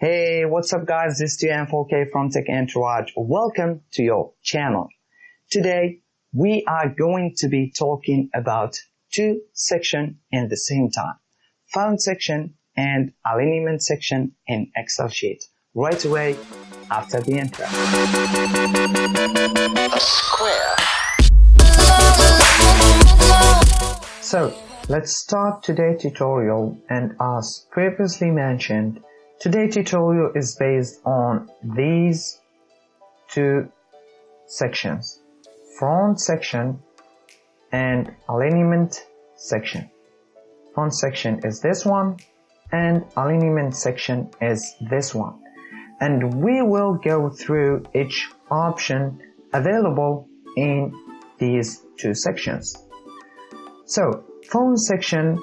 Hey, what's up guys? This is TM4K from Tech Entourage. Welcome to your channel. Today, we are going to be talking about two sections in the same time. Font section and alignment section in Excel sheet. Right away after the intro. A square. So, let's start today's tutorial, and as previously mentioned, today's tutorial is based on these two sections, font section and alignment section. Font section is this one and alignment section is this one. And we will go through each option available in these two sections. So, font section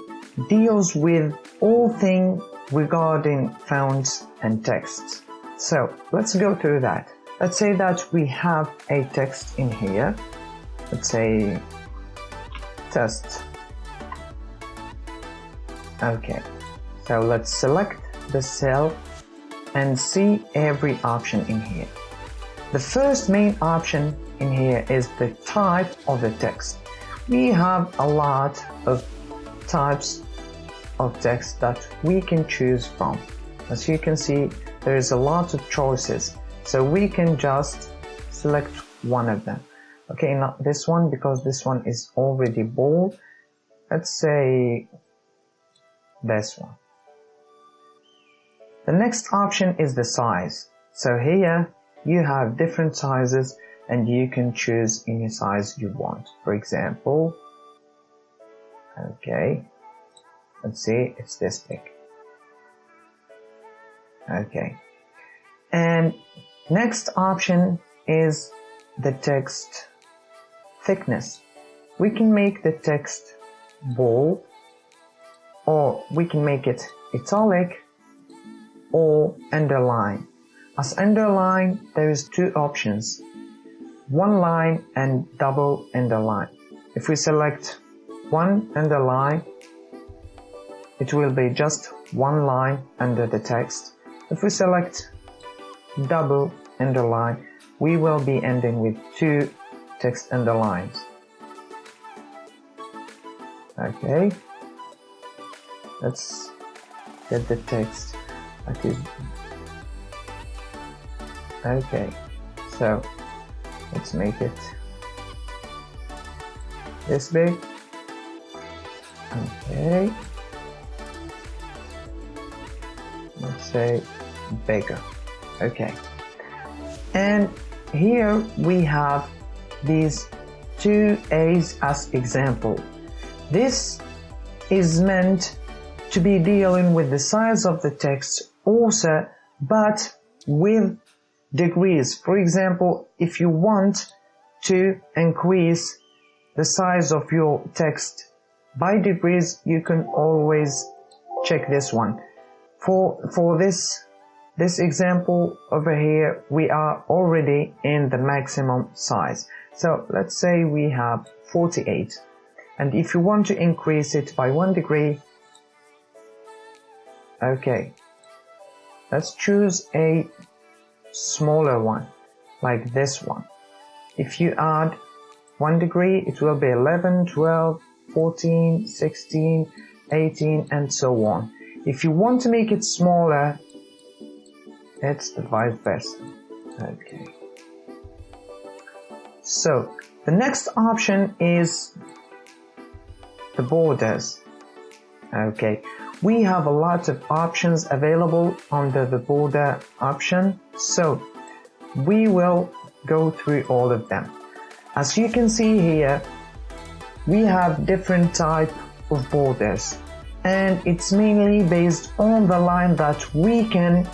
deals with all things regarding fonts and text. So let's go through that. Let's say that we have a text in here. Let's say test. Okay, so let's select the cell and see every option in here. The first main option in here is the type of the text. We have a lot of types of text that we can choose from. As you can see, there is a lot of choices, so we can just select one of them. Okay, not this one because this one is already bold. Let's say this one. The next option is the size. So here you have different sizes and you can choose any size you want. For example, okay, let's see, it's this big. Okay. And next option is the text thickness. We can make the text bold, or we can make it italic or underline. As underline, there is two options, one line and double underline. If we select one underline, it will be just one line under the text. If we select double underline, we will be ending with two text underlines. Okay, let's get the text. Okay, so let's make it this big. Okay, let's say bigger. Okay, and here we have these two A's as example. This is meant to be dealing with the size of the text also, but with degrees. For example, if you want to increase the size of your text by degrees, you can always check this one. For this example over here, we are already in the maximum size. So let's say we have 48. And if you want to increase it by 1 degree, okay, let's choose a smaller one, like this one. If you add 1 degree, it will be 11, 12, 14, 16, 18, and so on. If you want to make it smaller, it's the vice versa. Okay. So the next option is the borders. Okay, we have a lot of options available under the border option, so we will go through all of them. As you can see here, we have different type of borders, and it's mainly based on the line that we can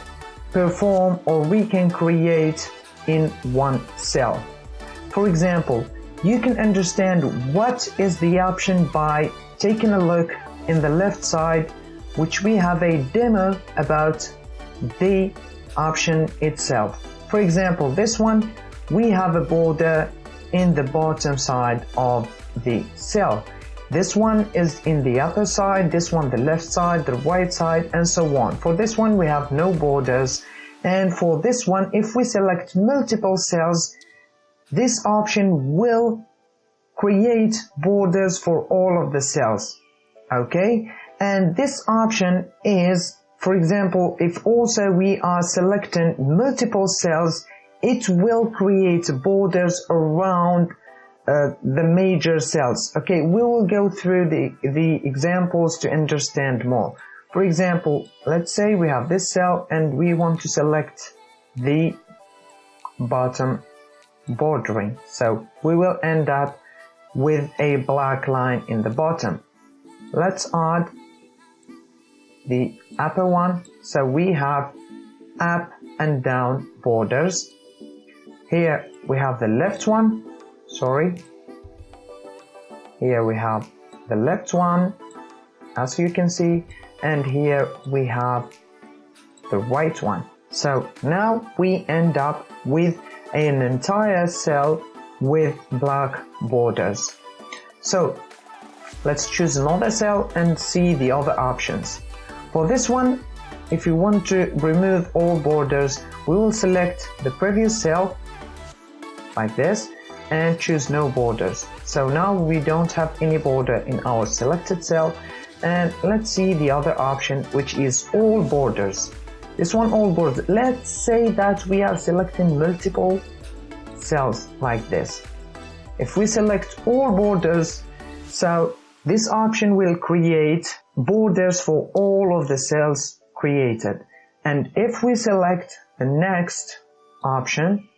perform or we can create in one cell. For example, you can understand what is the option by taking a look in the left side, which we have a demo about the option itself. For example, this one, we have a border in the bottom side of the cell. This one is in the upper side, this one the left side, the right side, and so on. For this one we have no borders, and for this one, if we select multiple cells, this option will create borders for all of the cells. Okay, and this option is, for example, if also we are selecting multiple cells, it will create borders around the major cells. Okay, we will go through the examples to understand more. For example, let's say we have this cell and we want to select the bottom bordering. So we will end up with a black line in the bottom. Let's add the upper one. So we have up and down borders. Here we have the left one. Here we have the left one, as you can see, and here we have the right one. So now we end up with an entire cell with black borders. So let's choose another cell and see the other options. For this one, if you want to remove all borders, we will select the previous cell like this and choose no borders. So now we don't have any border in our selected cell, and let's see the other option, which is all borders. This one, all borders. Let's say that we are selecting multiple cells like this. If we select all borders, so this option will create borders for all of the cells created. And if we select the next option,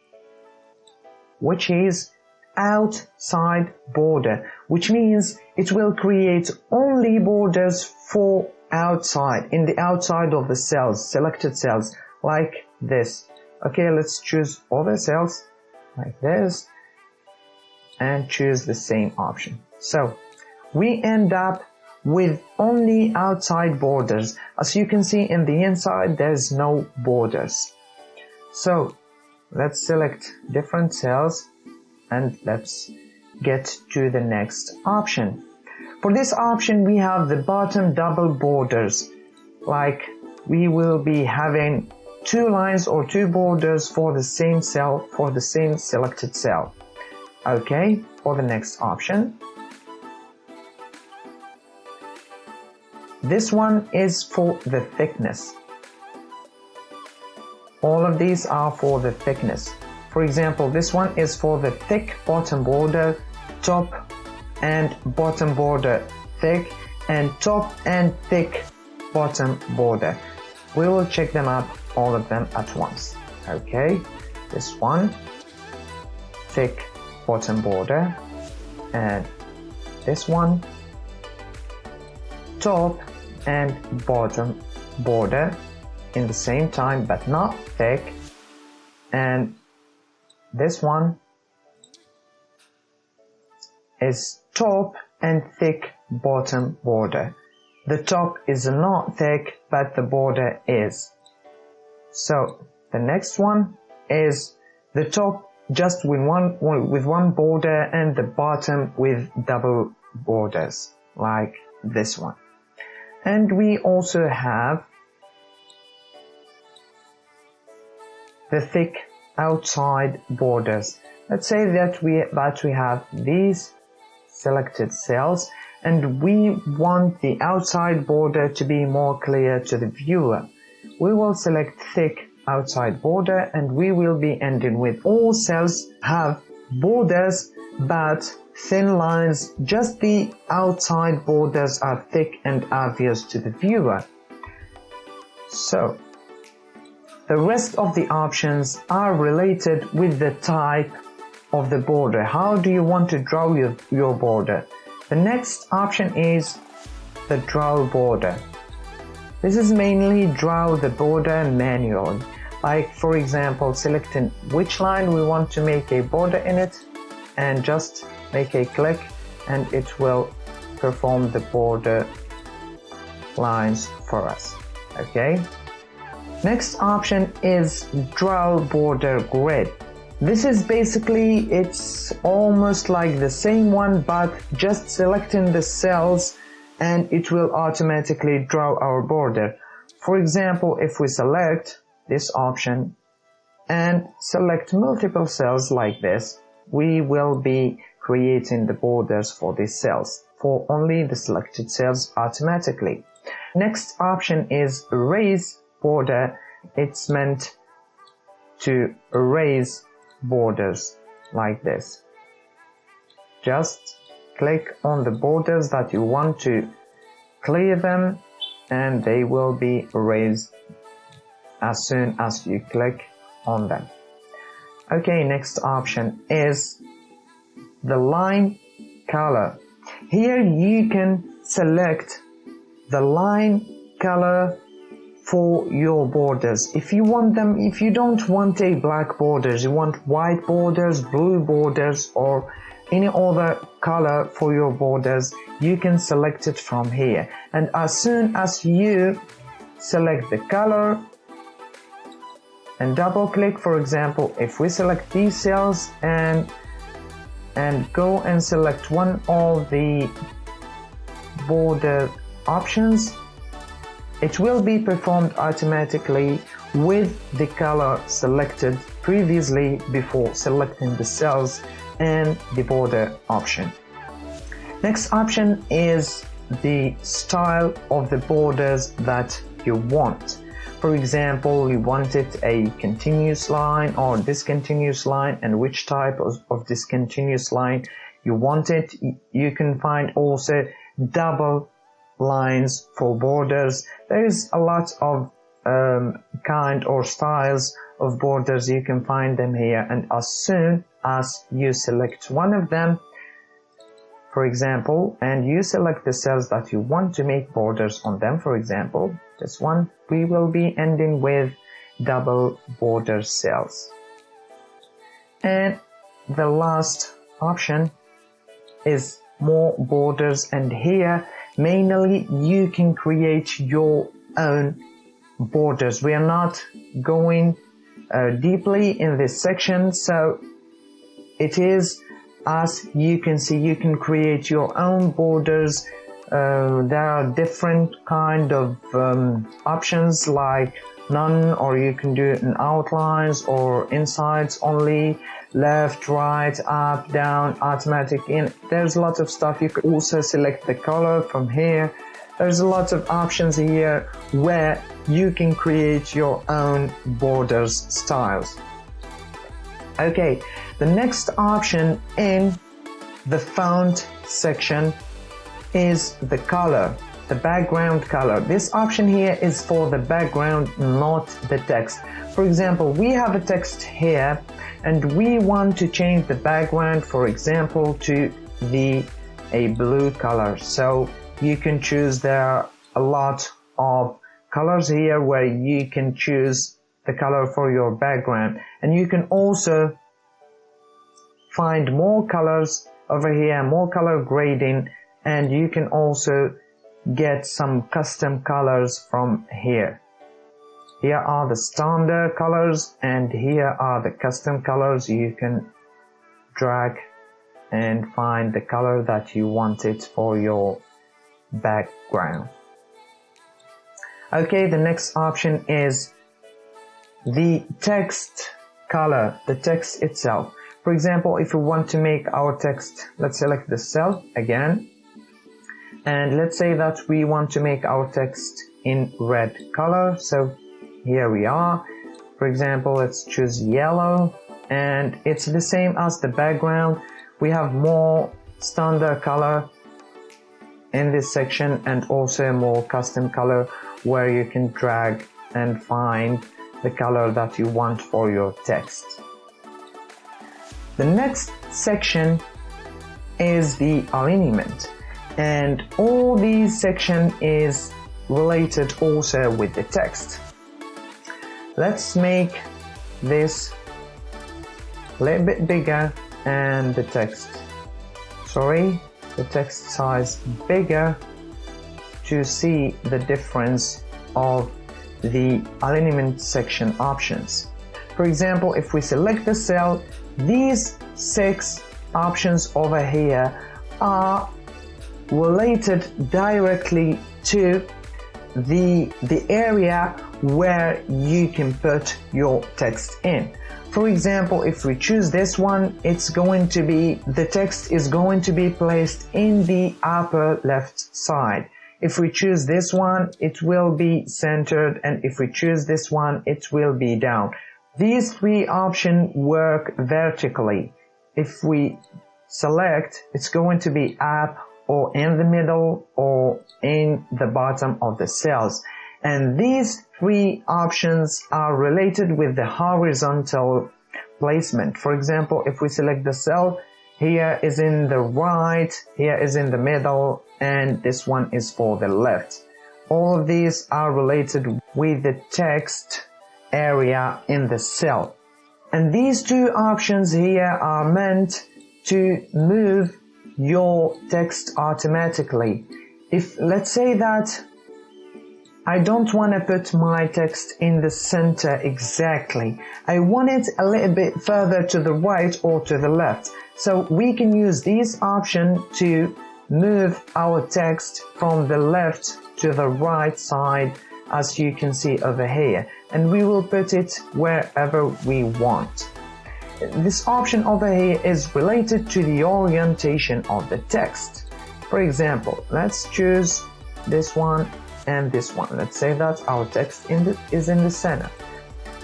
which is outside border, which means it will create only borders for outside, in the outside of the cells, selected cells, like this. Okay, let's choose other cells like this and choose the same option. So we end up with only outside borders. As you can see, in the inside there's no borders. So let's select different cells and let's get to the next option. For this option we have the bottom double borders, like we will be having two lines or two borders for the same cell, for the same selected cell. Okay, for the next option, this one is for the thickness. All of these are for the thickness. For example, this one is for the thick bottom border, top and bottom border thick, and top and thick bottom border. We will check them up, all of them at once. Okay, this one, thick bottom border, and this one, top and bottom border in the same time but not thick, and this one is top and thick bottom border. The top is not thick but the border is. So the next one is the top just with one border and the bottom with double borders, like this one. And we also have the thick outside borders. Let's say that we have these selected cells and we want the outside border to be more clear to the viewer. We will select thick outside border and we will be ending with all cells have borders but thin lines, just the outside borders are thick and obvious to the viewer. So the rest of the options are related with the type of the border. How do you want to draw your border? The next option is the draw border. This is mainly draw the border manually. Like for example, selecting which line we want to make a border in it and just make a click and it will perform the border lines for us. Okay. Next option is draw border grid. This is basically, it's almost like the same one, but just selecting the cells and it will automatically draw our border. For example, if we select this option and select multiple cells like this, we will be creating the borders for these cells, for only the selected cells automatically. Next option is erase border. It's meant to erase borders like this. Just click on the borders that you want to clear them and they will be erased as soon as you click on them. Okay, next option is the line color. Here you can select the line color for your borders. If you want them, if you don't want a black borders, you want white borders, blue borders, or any other color for your borders, you can select it from here. And as soon as you select the color and double click, for example, if we select these cells and go and select one of the border options, it will be performed automatically with the color selected previously before selecting the cells and the border option. Next option is the style of the borders that you want. For example, you want it a continuous line or discontinuous line, and which type of discontinuous line you want it. You can find also double lines for borders. There is a lot of kind or styles of borders. You can find them here, and as soon as you select one of them, for example, and you select the cells that you want to make borders on them, for example this one, we will be ending with double border cells. And the last option is more borders, and here mainly you can create your own borders. We are not going deeply in this section, so it is, as you can see, you can create your own borders. There are different kind of options like none, or you can do it in outlines or insides only, left, right, up, down, automatic in. There's a lot of stuff. You can also select the color from here. There's a lot of options here where you can create your own borders styles. Okay, the next option in the font section is the color, the background color. This option here is for the background, not the text. For example, we have a text here and we want to change the background, for example, to a blue color. So you can choose, there are a lot of colors here where you can choose the color for your background, and you can also find more colors over here, more color grading, and you can also get some custom colors from here. Here are the standard colors and here are the custom colors. You can drag and find the color that you wanted for your background. Okay, the next option is the text color, the text itself. For example, if we want to make our text, let's select the cell again, and let's say that we want to make our text in red color. So here we are. For example, let's choose yellow, and it's the same as the background. We have more standard color in this section and also more custom color where you can drag and find the color that you want for your text. The next section is the alignment, and all these section is related also with the text. Let's make this a little bit bigger and the text size bigger to see the difference of the alignment section options. For example, if we select the cell, these 6 options over here are related directly to the area where you can put your text in. For example, if we choose this one, the text is going to be placed in the upper left side. If we choose this one, it will be centered, and if we choose this one, it will be down. These 3 options work vertically. If we select, it's going to be up or in the middle or in the bottom of the cells. And these 3 options are related with the horizontal placement. For example, if we select the cell, here is in the right, here is in the middle, and this one is for the left. All of these are related with the text area in the cell. And these 2 options here are meant to move your text automatically. If let's say that I don't want to put my text in the center exactly, I want it a little bit further to the right or to the left, so we can use this option to move our text from the left to the right side, as you can see over here, and we will put it wherever we want. This option over here is related to the orientation of the text. For example, let's choose this one and this one. Let's say that our text is in the center,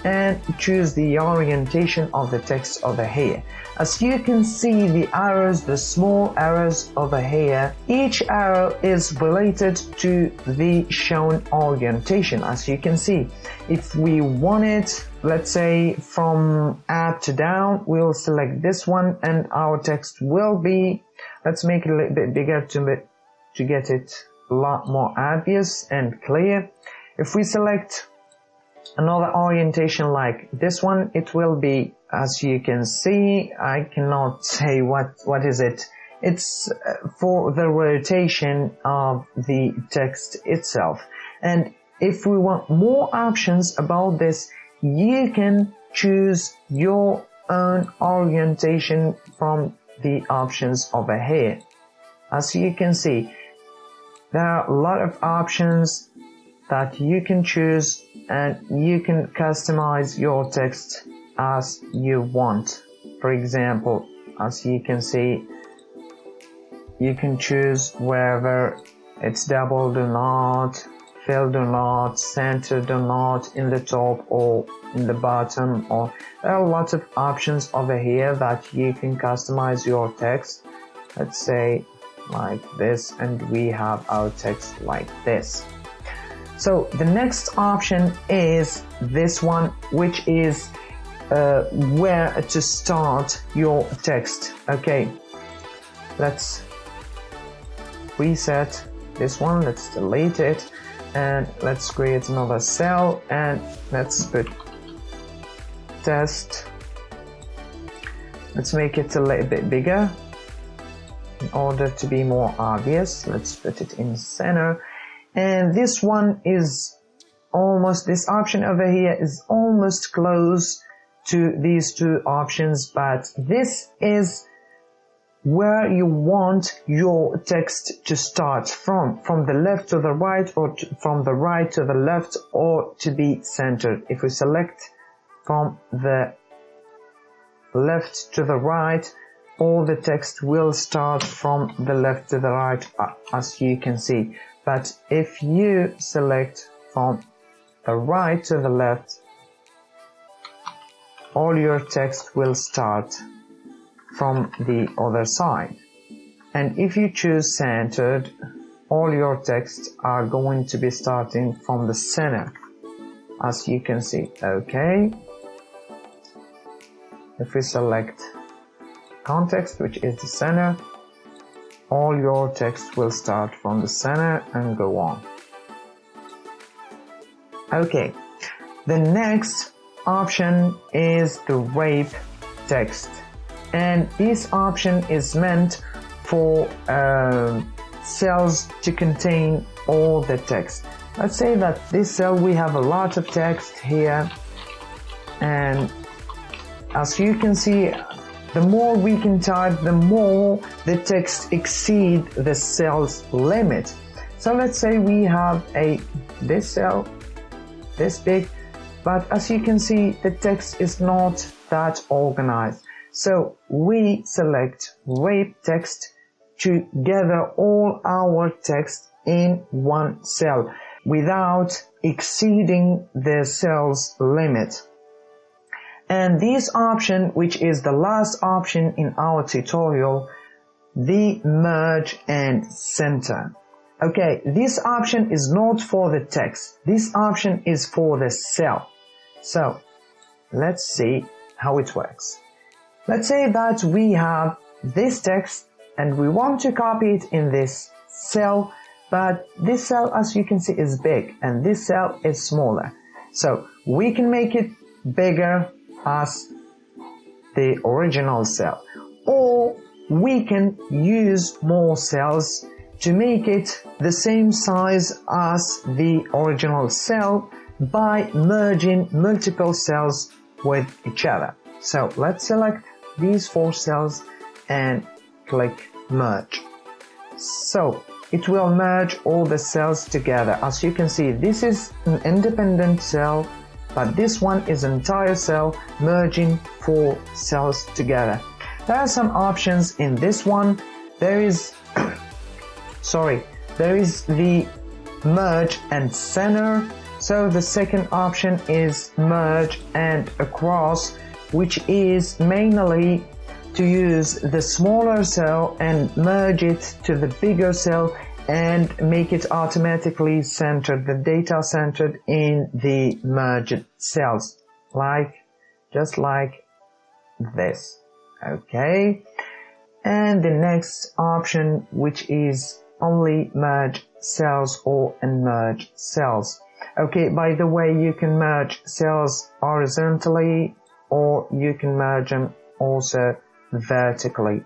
and choose the orientation of the text over here. As you can see, the arrows, the small arrows over here, each arrow is related to the shown orientation. As you can see, if we want it, let's say from up to down, we'll select this one, and our text will be, let's make it a little bit bigger to get it a lot more obvious and clear. If we select another orientation like this one, it will be, as you can see, I cannot say what is it. It's for the rotation of the text itself. And if we want more options about this, you can choose your own orientation from the options over here. As you can see, there are a lot of options that you can choose, and you can customize your text as you want. For example, as you can see, you can choose wherever it's double do not, fill do not, center do not, in the top or in the bottom, or there are lots of options over here that you can customize your text. Let's say like this, and we have our text like this. So the next option is this one, which is where to start your text. Okay, let's reset this one, let's delete it, and let's create another cell, and let's put test. Let's make it a little bit bigger in order to be more obvious. Let's put it in the center. And this one is almost, this option over here is almost close to these 2 options, but this is where you want your text to start from the left to the right, or from the right to the left, or to be centered. If we select from the left to the right, all the text will start from the left to the right, as you can see. But if you select from the right to the left, all your text will start from the other side. And if you choose centered, all your texts are going to be starting from the center, as you can see. Okay. If we select context, which is the center, all your text will start from the center and go on. Okay, the next option is the wrap text, and this option is meant for cells to contain all the text. Let's say that this cell, we have a lot of text here, and as you can see, the more we can type, the more the text exceed the cell's limit. So let's say we have this cell this big, but as you can see, the text is not that organized. So we select wrap text to gather all our text in one cell without exceeding the cell's limit. And this option, which is the last option in our tutorial, the merge and center. Okay, this option is not for the text. This option is for the cell. So let's see how it works. Let's say that we have this text and we want to copy it in this cell, but this cell, as you can see, is big and this cell is smaller. So we can make it bigger as the original cell, or we can use more cells to make it the same size as the original cell by merging multiple cells with each other. So let's select these 4 cells and click merge. So it will merge all the cells together. As you can see, this is an independent cell, but this one is an entire cell merging 4 cells together. There are some options in this one. There is the merge and center. So the second option is merge and across, which is mainly to use the smaller cell and merge it to the bigger cell and make it automatically centered, the data centered in the merged cells, just like this. Okay, and the next option, which is only merge cells or unmerge cells. Okay, by the way, you can merge cells horizontally or you can merge them also vertically,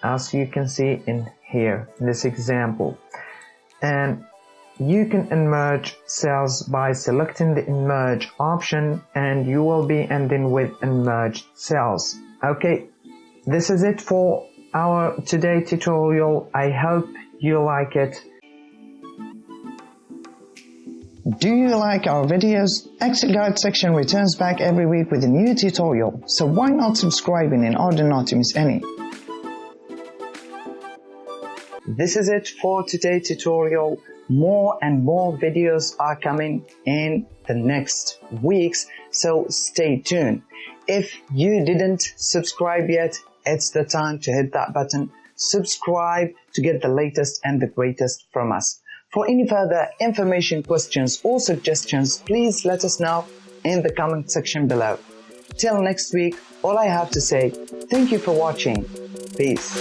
as you can see in here, in this example. And you can unmerge cells by selecting the unmerge option and you will be ending with unmerged cells. Okay, this is it for our today tutorial. I hope you like it. Do you like our videos? Excel Guide section returns back every week with a new tutorial, so why not subscribing in order not to miss any? This is it for today's tutorial. More and more videos are coming in the next weeks, so stay tuned. If you didn't subscribe yet, it's the time to hit that button. Subscribe to get the latest and the greatest from us. For any further information, questions or suggestions, please let us know in the comment section below. Till next week, all I have to say, thank you for watching. Peace.